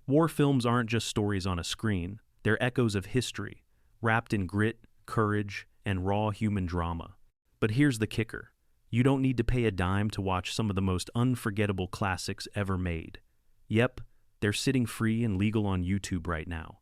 War films aren't just stories on a screen, they're echoes of history, wrapped in grit, courage, and raw human drama. But here's the kicker. You don't need to pay a dime to watch some of the most unforgettable classics ever made. Yep, they're sitting free and legal on YouTube right now.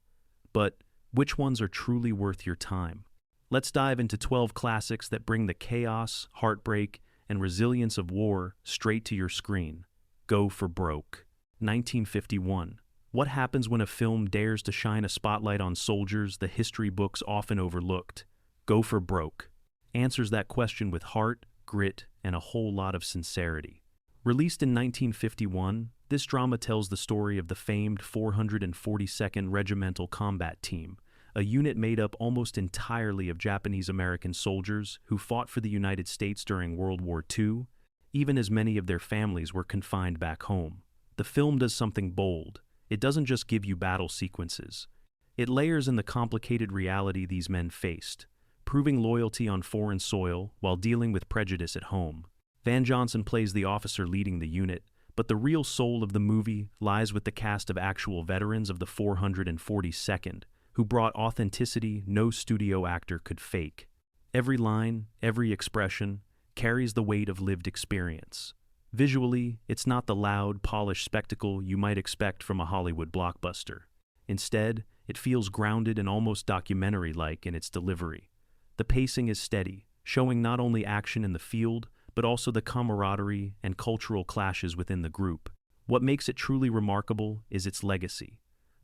But which ones are truly worth your time? Let's dive into 12 classics that bring the chaos, heartbreak, and resilience of war straight to your screen. Go for broke. 1951. What happens when a film dares to shine a spotlight on soldiers the history books often overlooked? Go for broke answers that question with heart, grit, and a whole lot of sincerity. Released in 1951, this drama tells the story of the famed 442nd Regimental Combat Team, a unit made up almost entirely of Japanese-American soldiers who fought for the United States during World War II, even as many of their families were confined back home. The film does something bold. It doesn't just give you battle sequences. It layers in the complicated reality these men faced, proving loyalty on foreign soil while dealing with prejudice at home. Van Johnson plays the officer leading the unit, but the real soul of the movie lies with the cast of actual veterans of the 442nd, who brought authenticity no studio actor could fake. Every line, every expression, carries the weight of lived experience. Visually, it's not the loud, polished spectacle you might expect from a Hollywood blockbuster. Instead, it feels grounded and almost documentary-like in its delivery. The pacing is steady, showing not only action in the field, but also the camaraderie and cultural clashes within the group. What makes it truly remarkable is its legacy.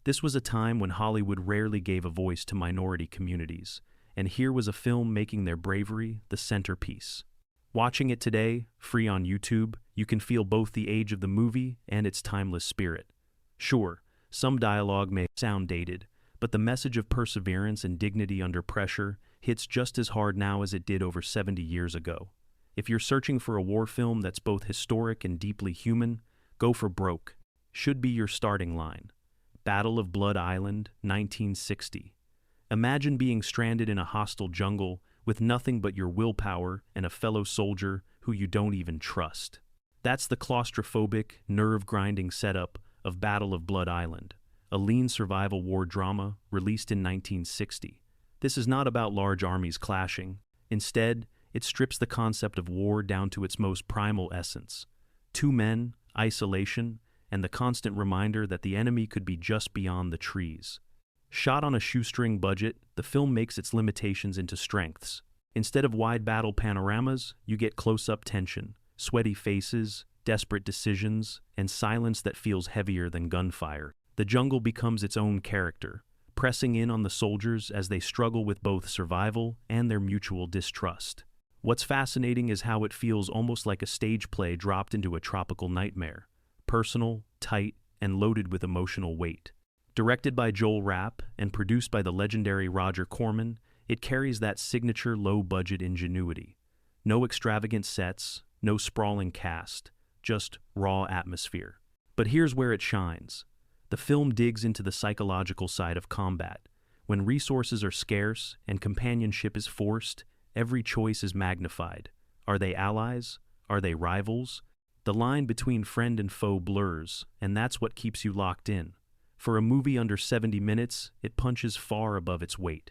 This was a time when Hollywood rarely gave a voice to minority communities, and here was a film making their bravery the centerpiece. Watching it today, free on YouTube, you can feel both the age of the movie and its timeless spirit. Sure, some dialogue may sound dated, but the message of perseverance and dignity under pressure hits just as hard now as it did over 70 years ago. If you're searching for a war film that's both historic and deeply human, go for broke. Should be your starting line. Battle of Blood Island, 1960. Imagine being stranded in a hostile jungle with nothing but your willpower and a fellow soldier who you don't even trust. That's the claustrophobic, nerve-grinding setup of Battle of Blood Island, a lean survival war drama released in 1960. This is not about large armies clashing. Instead, it strips the concept of war down to its most primal essence. Two men, isolation, and the constant reminder that the enemy could be just beyond the trees. Shot on a shoestring budget, the film makes its limitations into strengths. Instead of wide battle panoramas, you get close-up tension, sweaty faces, desperate decisions, and silence that feels heavier than gunfire. The jungle becomes its own character, pressing in on the soldiers as they struggle with both survival and their mutual distrust. What's fascinating is how it feels almost like a stage play dropped into a tropical nightmare. Personal, tight, and loaded with emotional weight. Directed by Joel Rapp and produced by the legendary Roger Corman, it carries that signature low-budget ingenuity. No extravagant sets, no sprawling cast, just raw atmosphere. But here's where it shines. The film digs into the psychological side of combat. When resources are scarce and companionship is forced, every choice is magnified. Are they allies? Are they rivals? The line between friend and foe blurs, and that's what keeps you locked in. For a movie under 70 minutes, it punches far above its weight.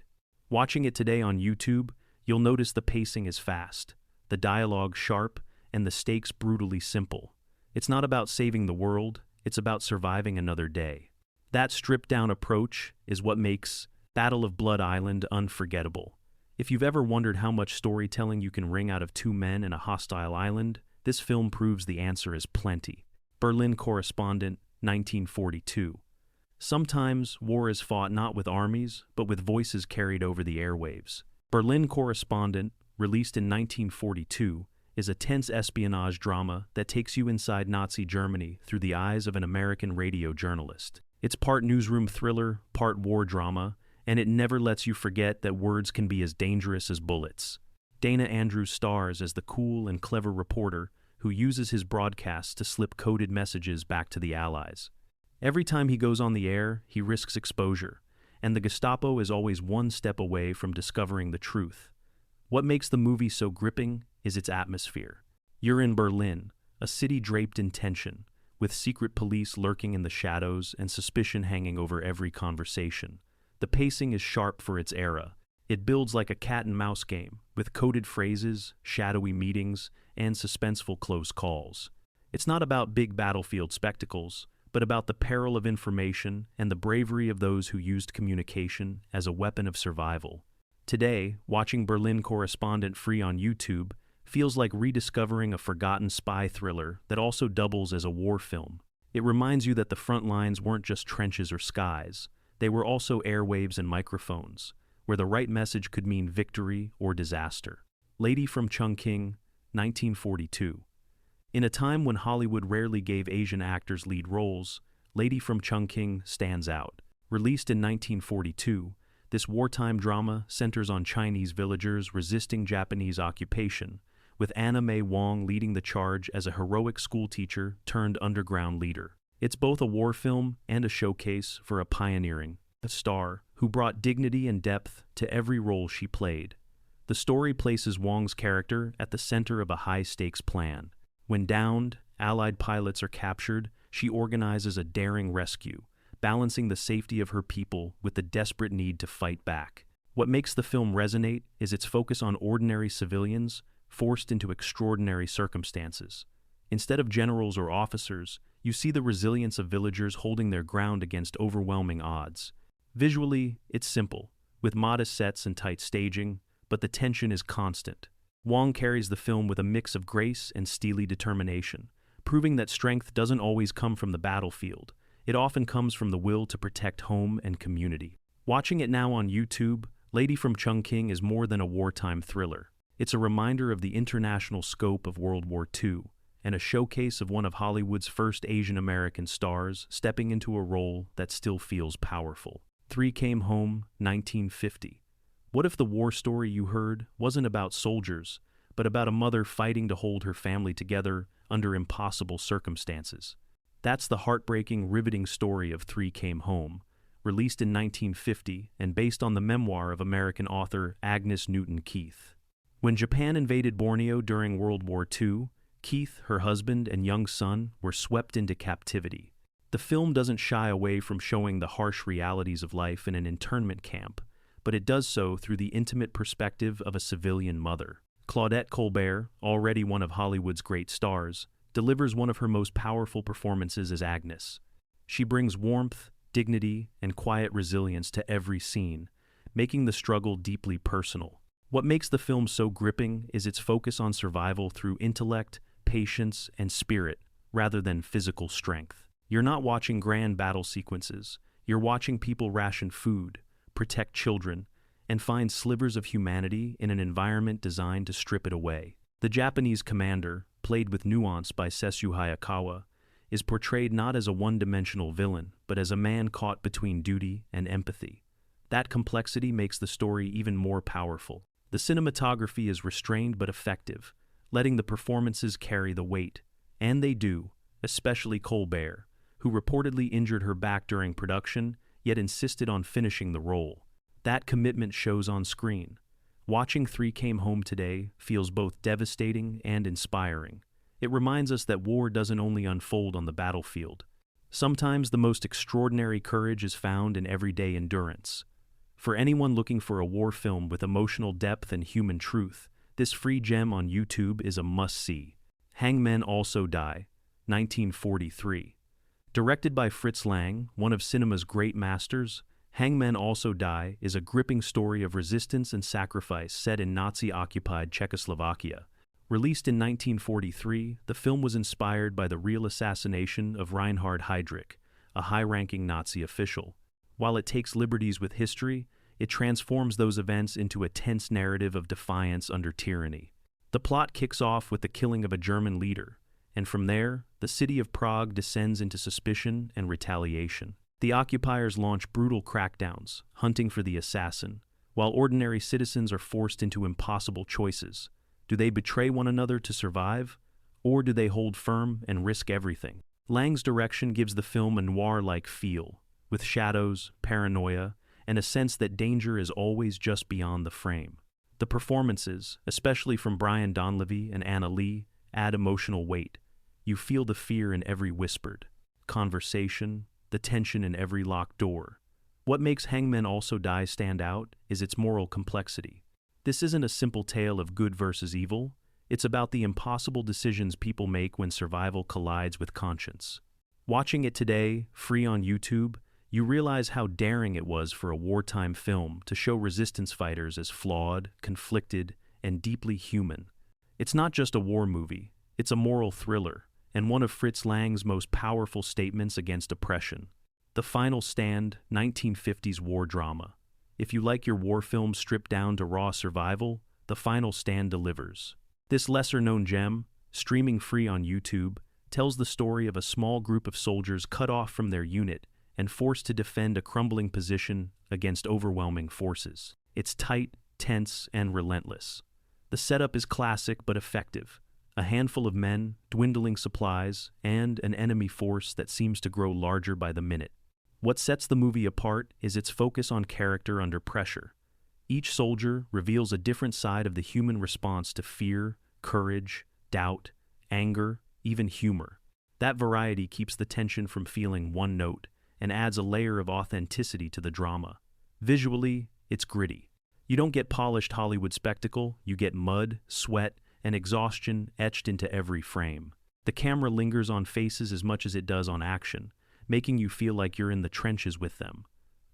Watching it today on YouTube, you'll notice the pacing is fast, the dialogue sharp, and the stakes brutally simple. It's not about saving the world, it's about surviving another day. That stripped-down approach is what makes Battle of Blood Island unforgettable. If you've ever wondered how much storytelling you can wring out of two men in a hostile island, this film proves the answer is plenty. Berlin Correspondent, 1942. Sometimes war is fought not with armies, but with voices carried over the airwaves. Berlin Correspondent, released in 1942, is a tense espionage drama that takes you inside Nazi Germany through the eyes of an American radio journalist. It's part newsroom thriller, part war drama, and it never lets you forget that words can be as dangerous as bullets. Dana Andrews stars as the cool and clever reporter who uses his broadcasts to slip coded messages back to the Allies. Every time he goes on the air, he risks exposure, and the Gestapo is always one step away from discovering the truth. What makes the movie so gripping is its atmosphere. You're in Berlin, a city draped in tension, with secret police lurking in the shadows and suspicion hanging over every conversation. The pacing is sharp for its era. It builds like a cat-and-mouse game, with coded phrases, shadowy meetings, and suspenseful close calls. It's not about big battlefield spectacles, but about the peril of information and the bravery of those who used communication as a weapon of survival. Today, watching Berlin Correspondent free on YouTube feels like rediscovering a forgotten spy thriller that also doubles as a war film. It reminds you that the front lines weren't just trenches or skies, they were also airwaves and microphones, where the right message could mean victory or disaster. Lady from Chungking, 1942. In a time when Hollywood rarely gave Asian actors lead roles, Lady from Chungking stands out. Released in 1942, this wartime drama centers on Chinese villagers resisting Japanese occupation, with Anna May Wong leading the charge as a heroic schoolteacher turned underground leader. It's both a war film and a showcase for a pioneering star who brought dignity and depth to every role she played. The story places Wong's character at the center of a high-stakes plan. When downed, Allied pilots are captured, she organizes a daring rescue, balancing the safety of her people with the desperate need to fight back. What makes the film resonate is its focus on ordinary civilians forced into extraordinary circumstances. Instead of generals or officers, you see the resilience of villagers holding their ground against overwhelming odds. Visually, it's simple, with modest sets and tight staging, but the tension is constant. Wong carries the film with a mix of grace and steely determination, proving that strength doesn't always come from the battlefield. It often comes from the will to protect home and community. Watching it now on YouTube, Lady from Chungking is more than a wartime thriller. It's a reminder of the international scope of World War II, and a showcase of one of Hollywood's first Asian American stars stepping into a role that still feels powerful. Three Came Home, 1950. What if the war story you heard wasn't about soldiers, but about a mother fighting to hold her family together under impossible circumstances? That's the heartbreaking, riveting story of Three Came Home, released in 1950 and based on the memoir of American author Agnes Newton Keith. When Japan invaded Borneo during World War II, Keith, her husband, and young son were swept into captivity. The film doesn't shy away from showing the harsh realities of life in an internment camp, but it does so through the intimate perspective of a civilian mother. Claudette Colbert, already one of Hollywood's great stars, delivers one of her most powerful performances as Agnes. She brings warmth, dignity, and quiet resilience to every scene, making the struggle deeply personal. What makes the film so gripping is its focus on survival through intellect, patience, and spirit, rather than physical strength. You're not watching grand battle sequences. You're watching people ration food, protect children, and find slivers of humanity in an environment designed to strip it away. The Japanese commander, played with nuance by Sessue Hayakawa, is portrayed not as a one-dimensional villain, but as a man caught between duty and empathy. That complexity makes the story even more powerful. The cinematography is restrained but effective, letting the performances carry the weight. And they do, especially Colbert, who reportedly injured her back during production, yet insisted on finishing the role. That commitment shows on screen. Watching Three Came Home today feels both devastating and inspiring. It reminds us that war doesn't only unfold on the battlefield. Sometimes the most extraordinary courage is found in everyday endurance. For anyone looking for a war film with emotional depth and human truth, this free gem on YouTube is a must-see. Hangmen Also Die, 1943. Directed by Fritz Lang, one of cinema's great masters, Hangmen Also Die is a gripping story of resistance and sacrifice set in Nazi-occupied Czechoslovakia. Released in 1943, the film was inspired by the real assassination of Reinhard Heydrich, a high-ranking Nazi official. While it takes liberties with history, it transforms those events into a tense narrative of defiance under tyranny. The plot kicks off with the killing of a German leader, and from there, the city of Prague descends into suspicion and retaliation. The occupiers launch brutal crackdowns, hunting for the assassin, while ordinary citizens are forced into impossible choices. Do they betray one another to survive, or do they hold firm and risk everything? Lang's direction gives the film a noir-like feel, with shadows, paranoia, and a sense that danger is always just beyond the frame. The performances, especially from Brian Donlevy and Anna Lee, add emotional weight. You feel the fear in every whispered conversation, the tension in every locked door. What makes Hangmen Also Die stand out is its moral complexity. This isn't a simple tale of good versus evil, it's about the impossible decisions people make when survival collides with conscience. Watching it today, free on YouTube, you realize how daring it was for a wartime film to show resistance fighters as flawed, conflicted, and deeply human. It's not just a war movie, it's a moral thriller, and one of Fritz Lang's most powerful statements against oppression. The Final Stand, 1950s war drama. If you like your war films stripped down to raw survival, The Final Stand delivers. This lesser-known gem, streaming free on YouTube, tells the story of a small group of soldiers cut off from their unit and forced to defend a crumbling position against overwhelming forces. It's tight, tense, and relentless. The setup is classic but effective. A handful of men, dwindling supplies, and an enemy force that seems to grow larger by the minute. What sets the movie apart is its focus on character under pressure. Each soldier reveals a different side of the human response to fear, courage, doubt, anger, even humor. That variety keeps the tension from feeling one note and adds a layer of authenticity to the drama. Visually, it's gritty. You don't get polished Hollywood spectacle, you get mud, sweat, and exhaustion etched into every frame. The camera lingers on faces as much as it does on action, making you feel like you're in the trenches with them.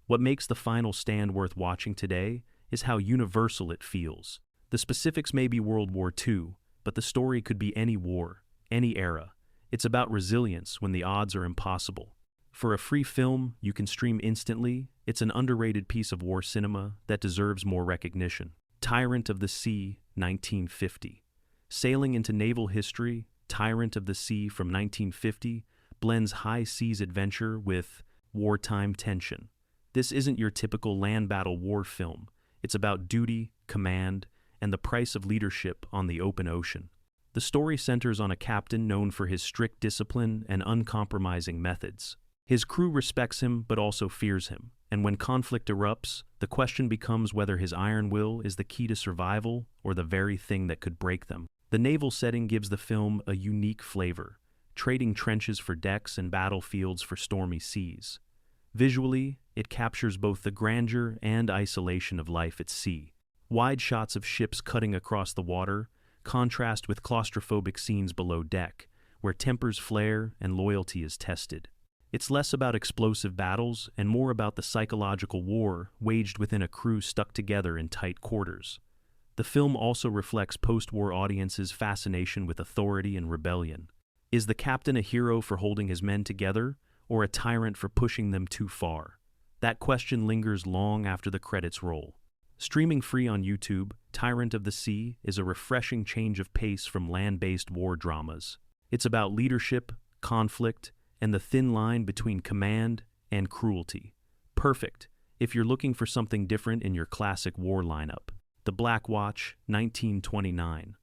What makes The Final Stand worth watching today is how universal it feels. The specifics may be World War II, but the story could be any war, any era. It's about resilience when the odds are impossible. For a free film you can stream instantly, it's an underrated piece of war cinema that deserves more recognition. Tyrant of the Sea, 1950. Sailing into naval history, Tyrant of the Sea from 1950 blends high seas adventure with wartime tension. This isn't your typical land battle war film. It's about duty, command, and the price of leadership on the open ocean. The story centers on a captain known for his strict discipline and uncompromising methods. His crew respects him but also fears him, and when conflict erupts, the question becomes whether his iron will is the key to survival or the very thing that could break them. The naval setting gives the film a unique flavor, trading trenches for decks and battlefields for stormy seas. Visually, it captures both the grandeur and isolation of life at sea. Wide shots of ships cutting across the water contrast with claustrophobic scenes below deck, where tempers flare and loyalty is tested. It's less about explosive battles and more about the psychological war waged within a crew stuck together in tight quarters. The film also reflects post-war audiences' fascination with authority and rebellion. Is the captain a hero for holding his men together, or a tyrant for pushing them too far? That question lingers long after the credits roll. Streaming free on YouTube, Tyrant of the Sea is a refreshing change of pace from land-based war dramas. It's about leadership, conflict, and the thin line between command and cruelty. Perfect if you're looking for something different in your classic war lineup. The Black Watch, 1929.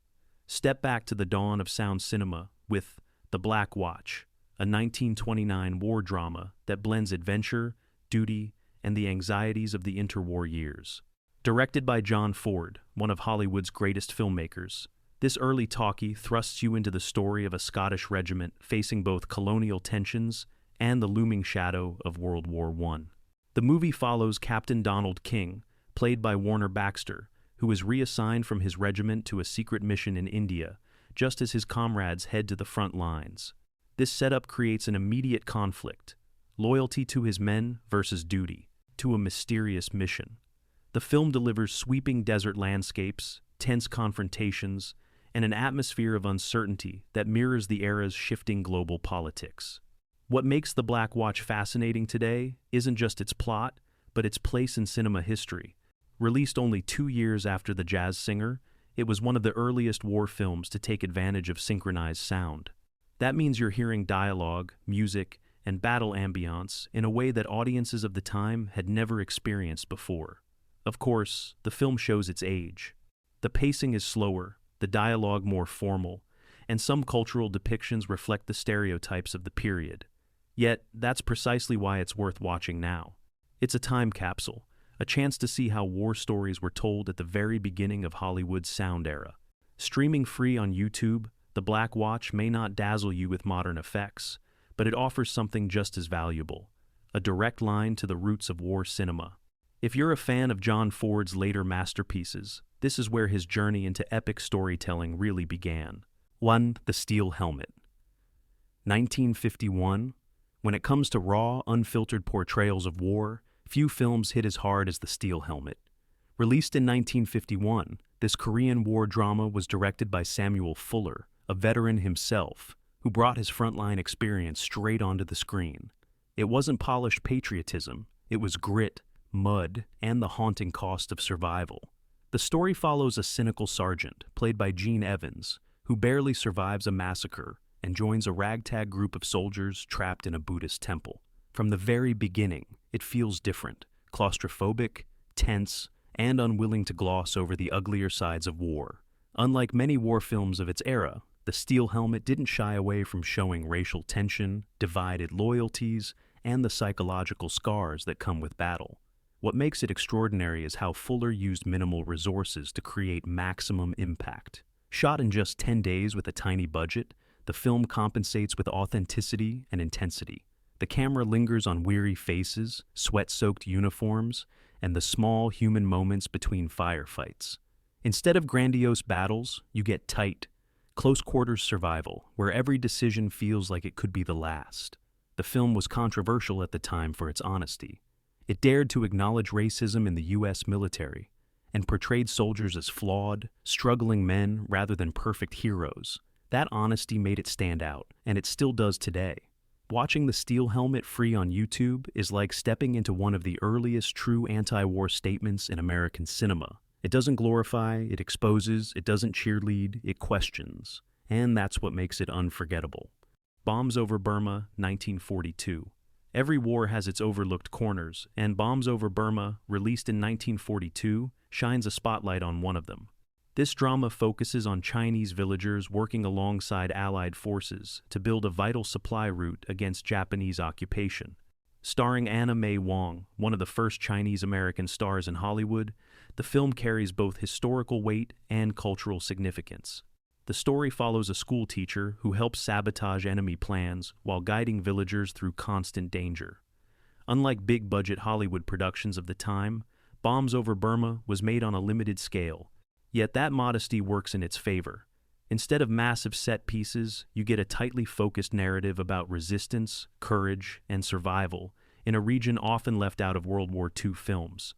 Step back to the dawn of sound cinema with The Black Watch, a 1929 war drama that blends adventure, duty, and the anxieties of the interwar years. Directed by John Ford, one of Hollywood's greatest filmmakers, this early talkie thrusts you into the story of a Scottish regiment facing both colonial tensions and the looming shadow of World War I. The movie follows Captain Donald King, played by Warner Baxter, who is reassigned from his regiment to a secret mission in India, just as his comrades head to the front lines. This setup creates an immediate conflict, loyalty to his men versus duty to a mysterious mission. The film delivers sweeping desert landscapes, tense confrontations, and an atmosphere of uncertainty that mirrors the era's shifting global politics. What makes The Black Watch fascinating today isn't just its plot, but its place in cinema history. Released only 2 years after The Jazz Singer, it was one of the earliest war films to take advantage of synchronized sound. That means you're hearing dialogue, music, and battle ambiance in a way that audiences of the time had never experienced before. Of course, the film shows its age. The pacing is slower, the dialogue more formal, and some cultural depictions reflect the stereotypes of the period. Yet, that's precisely why it's worth watching now. It's a time capsule, a chance to see how war stories were told at the very beginning of Hollywood's sound era. Streaming free on YouTube, The Black Watch may not dazzle you with modern effects, but it offers something just as valuable: a direct line to the roots of war cinema. If you're a fan of John Ford's later masterpieces, this is where his journey into epic storytelling really began. 1. The Steel Helmet. 1951. When it comes to raw, unfiltered portrayals of war, few films hit as hard as The Steel Helmet. Released in 1951, this Korean war drama was directed by Samuel Fuller, a veteran himself, who brought his frontline experience straight onto the screen. It wasn't polished patriotism, it was grit, mud, and the haunting cost of survival. The story follows a cynical sergeant, played by Gene Evans, who barely survives a massacre and joins a ragtag group of soldiers trapped in a Buddhist temple. From the very beginning, it feels different, claustrophobic, tense, and unwilling to gloss over the uglier sides of war. Unlike many war films of its era, The Steel Helmet didn't shy away from showing racial tension, divided loyalties, and the psychological scars that come with battle. What makes it extraordinary is how Fuller used minimal resources to create maximum impact. Shot in just 10 days with a tiny budget, the film compensates with authenticity and intensity. The camera lingers on weary faces, sweat-soaked uniforms, and the small human moments between firefights. Instead of grandiose battles, you get tight, close-quarters survival, where every decision feels like it could be the last. The film was controversial at the time for its honesty. It dared to acknowledge racism in the U.S. military and portrayed soldiers as flawed, struggling men rather than perfect heroes. That honesty made it stand out, and it still does today. Watching The Steel Helmet free on YouTube is like stepping into one of the earliest true anti-war statements in American cinema. It doesn't glorify, it exposes, it doesn't cheerlead, it questions. And that's what makes it unforgettable. Bombs Over Burma, 1942. Every war has its overlooked corners, and Bombs Over Burma, released in 1942, shines a spotlight on one of them. This drama focuses on Chinese villagers working alongside Allied forces to build a vital supply route against Japanese occupation. Starring Anna May Wong, one of the first Chinese-American stars in Hollywood, the film carries both historical weight and cultural significance. The story follows a school teacher who helps sabotage enemy plans while guiding villagers through constant danger. Unlike big-budget Hollywood productions of the time, Bombs Over Burma was made on a limited scale, yet that modesty works in its favor. Instead of massive set pieces, you get a tightly focused narrative about resistance, courage, and survival in a region often left out of World War II films.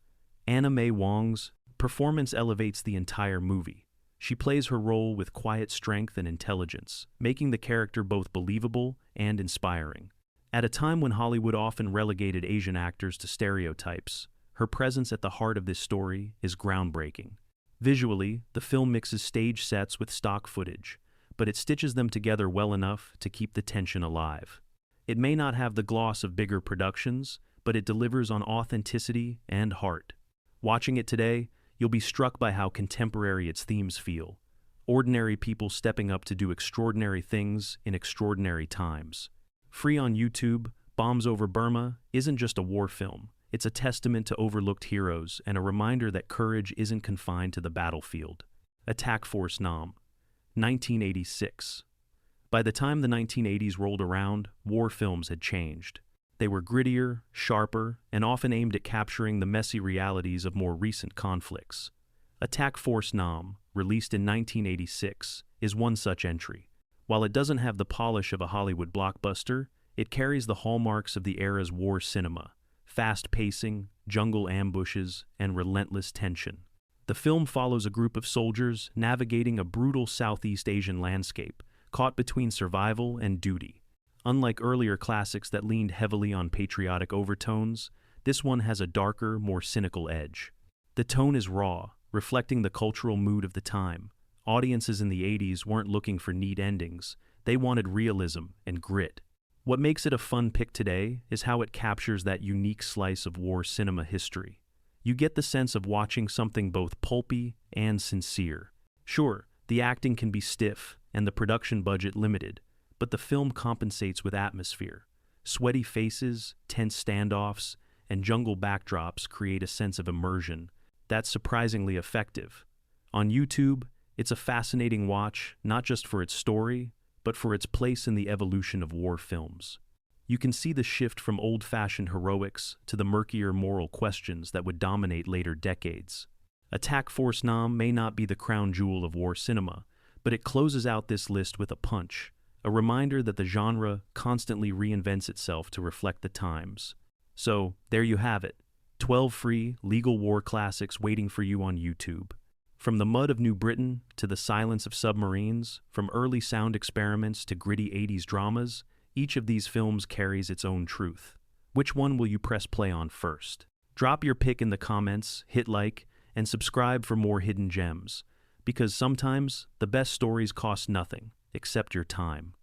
Anna May Wong's performance elevates the entire movie. She plays her role with quiet strength and intelligence, making the character both believable and inspiring. At a time when Hollywood often relegated Asian actors to stereotypes, her presence at the heart of this story is groundbreaking. Visually, the film mixes stage sets with stock footage, but it stitches them together well enough to keep the tension alive. It may not have the gloss of bigger productions, but it delivers on authenticity and heart. Watching it today, you'll be struck by how contemporary its themes feel. Ordinary people stepping up to do extraordinary things in extraordinary times. Free on YouTube, Bombs Over Burma isn't just a war film. It's a testament to overlooked heroes and a reminder that courage isn't confined to the battlefield. Attack Force Nam, 1986. By the time the 1980s rolled around, war films had changed. They were grittier, sharper, and often aimed at capturing the messy realities of more recent conflicts. Attack Force Nam, released in 1986, is one such entry. While it doesn't have the polish of a Hollywood blockbuster, it carries the hallmarks of the era's war cinema: fast pacing, jungle ambushes, and relentless tension. The film follows a group of soldiers navigating a brutal Southeast Asian landscape, caught between survival and duty. Unlike earlier classics that leaned heavily on patriotic overtones, this one has a darker, more cynical edge. The tone is raw, reflecting the cultural mood of the time. Audiences in the 80s weren't looking for neat endings, they wanted realism and grit. What makes it a fun pick today is how it captures that unique slice of war cinema history. You get the sense of watching something both pulpy and sincere. Sure, the acting can be stiff and the production budget limited, but the film compensates with atmosphere. Sweaty faces, tense standoffs, and jungle backdrops create a sense of immersion that's surprisingly effective. On YouTube, It's a fascinating watch, not just for its story, but for its place in the evolution of war films. You can see the shift from old-fashioned heroics to the murkier moral questions that would dominate later decades. Attack Force Nam may not be the crown jewel of war cinema, but it closes out this list with a punch, a reminder that the genre constantly reinvents itself to reflect the times. So, there you have it, 12 free, legal war classics waiting for you on YouTube. From the mud of New Britain to the silence of submarines, from early sound experiments to gritty 80s dramas, each of these films carries its own truth. Which one will you press play on first? Drop your pick in the comments, hit like, and subscribe for more hidden gems. Because sometimes, the best stories cost nothing, except your time.